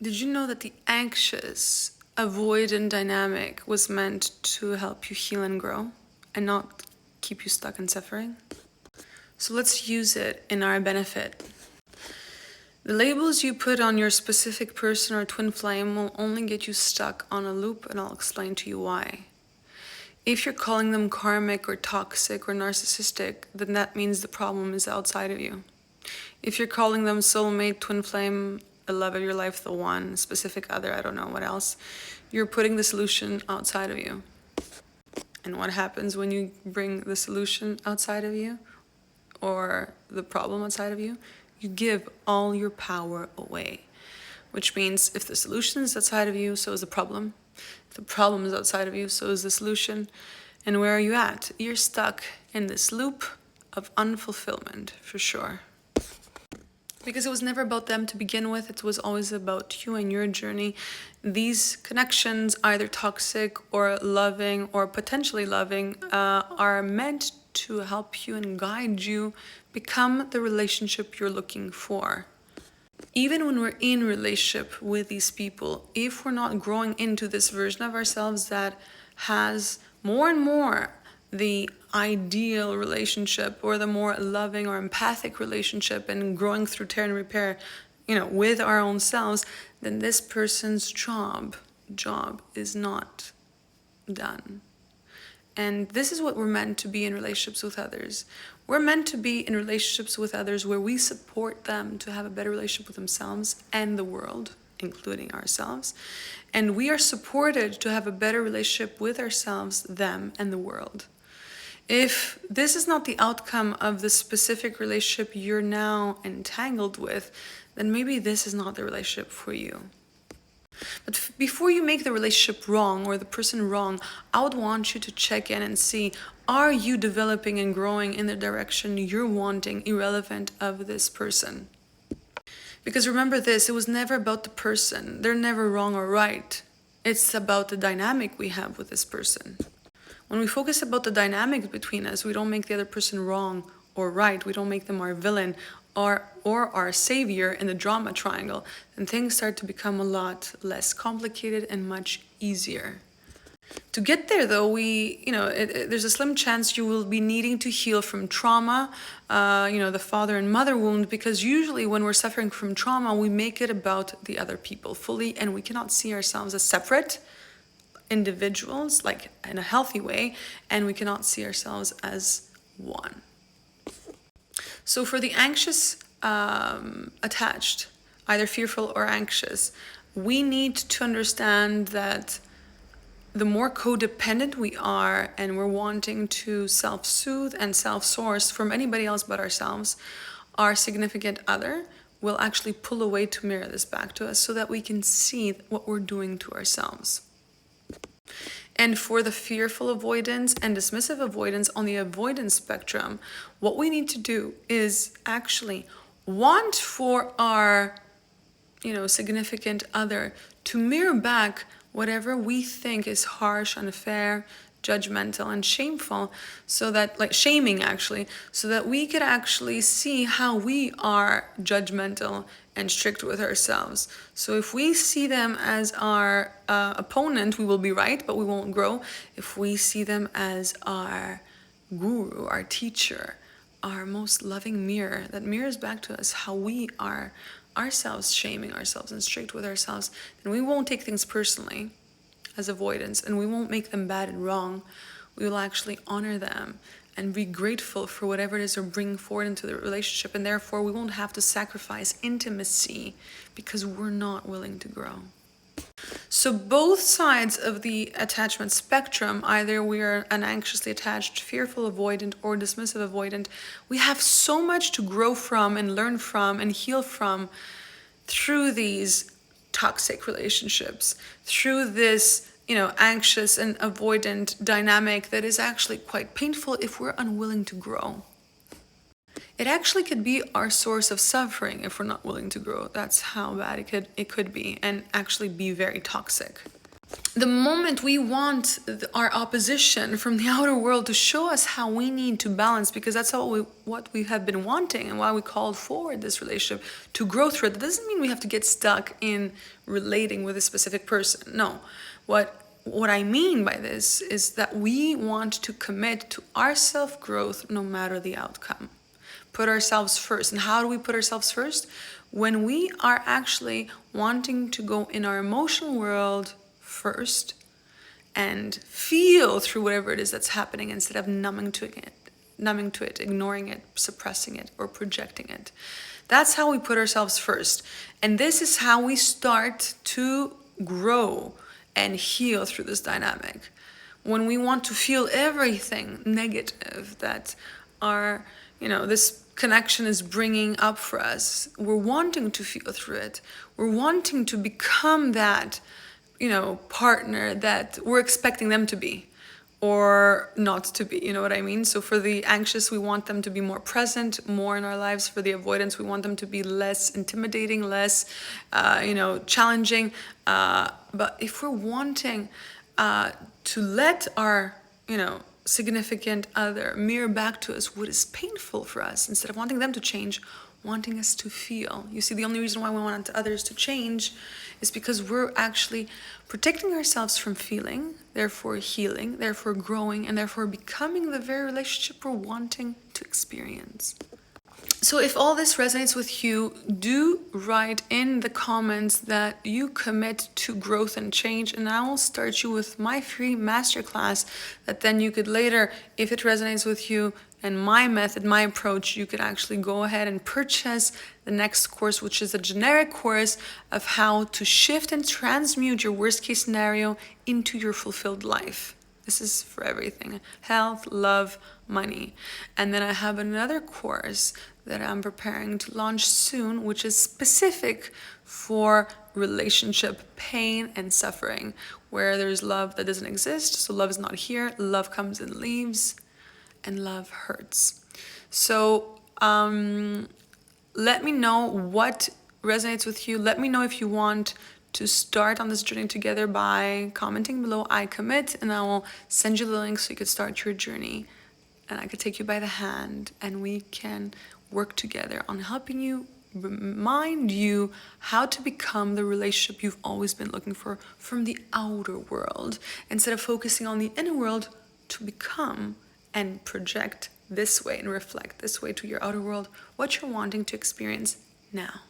Did you know that the anxious, avoidant dynamic was meant to help you heal and grow and not keep you stuck in suffering? So let's use it in our benefit. The labels you put on your specific person or twin flame will only get you stuck on a loop, and I'll explain to you why. If you're calling them karmic or toxic or narcissistic, then that means the problem is outside of you. If you're calling them soulmate, twin flame, the love of your life, the one, specific other, I don't know what else, you're putting the solution outside of you. And what happens when you bring the solution outside of you or the problem outside of you? You give all your power away. Which means if the solution is outside of you, so is the problem. If the problem is outside of you, so is the solution. And where are you at? You're stuck in this loop of unfulfillment, for sure. Because it was never about them to begin with, it was always about you and your journey. These connections, either toxic or loving or potentially loving, are meant to help you and guide you become the relationship you're looking for. Even when we're in relationship with these people, if we're not growing into this version of ourselves that has more and more the ideal relationship or the more loving or empathic relationship and growing through tear and repair, with our own selves, then this person's job is not done. And this is what we're meant to be in relationships with others. We're meant to be in relationships with others where we support them to have a better relationship with themselves and the world, including ourselves. And we are supported to have a better relationship with ourselves, them, and the world. If this is not the outcome of the specific relationship you're now entangled with, then maybe this is not the relationship for you. But before you make the relationship wrong or the person wrong, I would want you to check in and see, are you developing and growing in the direction you're wanting, irrelevant of this person? Because remember this, it was never about the person. They're never wrong or right. It's about the dynamic we have with this person. When we focus about the dynamic between us, we don't make the other person wrong or right. We don't make them our villain or our savior in the drama triangle. Then things start to become a lot less complicated and much easier. To get there, though, there's a slim chance you will be needing to heal from trauma, the father and mother wound, because usually when we're suffering from trauma, we make it about the other people fully, and we cannot see ourselves as separate individuals, like in a healthy way, and we cannot see ourselves as one. So for the anxious attached, either fearful or anxious, we need to understand that the more codependent we are and we're wanting to self-soothe and self-source from anybody else but ourselves, our significant other will actually pull away to mirror this back to us so that we can see what we're doing to ourselves. And for the fearful avoidance and dismissive avoidance on the avoidance spectrum, what we need to do is actually want for our, significant other to mirror back whatever we think is harsh, unfair, judgmental, and shameful, so that, shaming actually, so that we could actually see how we are judgmental and strict with ourselves. So if we see them as our opponent, we will be right, but we won't grow. If we see them as our guru, our teacher, our most loving mirror that mirrors back to us how we are ourselves, shaming ourselves and strict with ourselves, then we won't take things personally as avoidance, and we won't make them bad and wrong. We will actually honor them and be grateful for whatever it is they're bringing forward into the relationship, and therefore we won't have to sacrifice intimacy because we're not willing to grow. So both sides of the attachment spectrum, either we are an anxiously attached, fearful avoidant, or dismissive avoidant, we have so much to grow from and learn from and heal from through these toxic relationships, through this, anxious and avoidant dynamic that is actually quite painful if we're unwilling to grow. It actually could be our source of suffering if we're not willing to grow. That's how bad it could be, and actually be very toxic. The moment we want our opposition from the outer world to show us how we need to balance, because that's what we have been wanting and why we called forward this relationship to grow through it. That doesn't mean we have to get stuck in relating with a specific person. No. What I mean by this is that we want to commit to our self-growth no matter the outcome. Put ourselves first. And how do we put ourselves first? When we are actually wanting to go in our emotional world first and feel through whatever it is that's happening instead of numbing to it, ignoring it, suppressing it, or projecting it. That's how we put ourselves first. And this is how we start to grow and heal through this dynamic. When we want to feel everything negative that this connection is bringing up for us, we're wanting to feel through it. We're wanting to become that, partner that we're expecting them to be or not to be, you know what I mean? So for the anxious, we want them to be more present, more in our lives. For the avoidance, we want them to be less intimidating, less, challenging. But if we're wanting to let our, significant other mirror back to us what is painful for us, instead of wanting them to change, wanting us to feel. You see, the only reason why we want others to change is because we're actually protecting ourselves from feeling, therefore healing, therefore growing, and therefore becoming the very relationship we're wanting to experience. So if all this resonates with you, do write in the comments that you commit to growth and change, and I will start you with my free masterclass that then you could later, if it resonates with you and my method, my approach, you could actually go ahead and purchase the next course, which is a generic course of how to shift and transmute your worst case scenario into your fulfilled life. This is for everything: health, love, money. And then I have another course that I'm preparing to launch soon, which is specific for relationship pain and suffering, where there's love that doesn't exist. So love is not here. Love comes and leaves, and love hurts. So let me know what resonates with you. Let me know if you want to start on this journey together by commenting below "I commit," and I will send you the link so you could start your journey, and I could take you by the hand and we can work together on helping you, remind you how to become the relationship you've always been looking for from the outer world, instead of focusing on the inner world, to become and project this way and reflect this way to your outer world what you're wanting to experience now.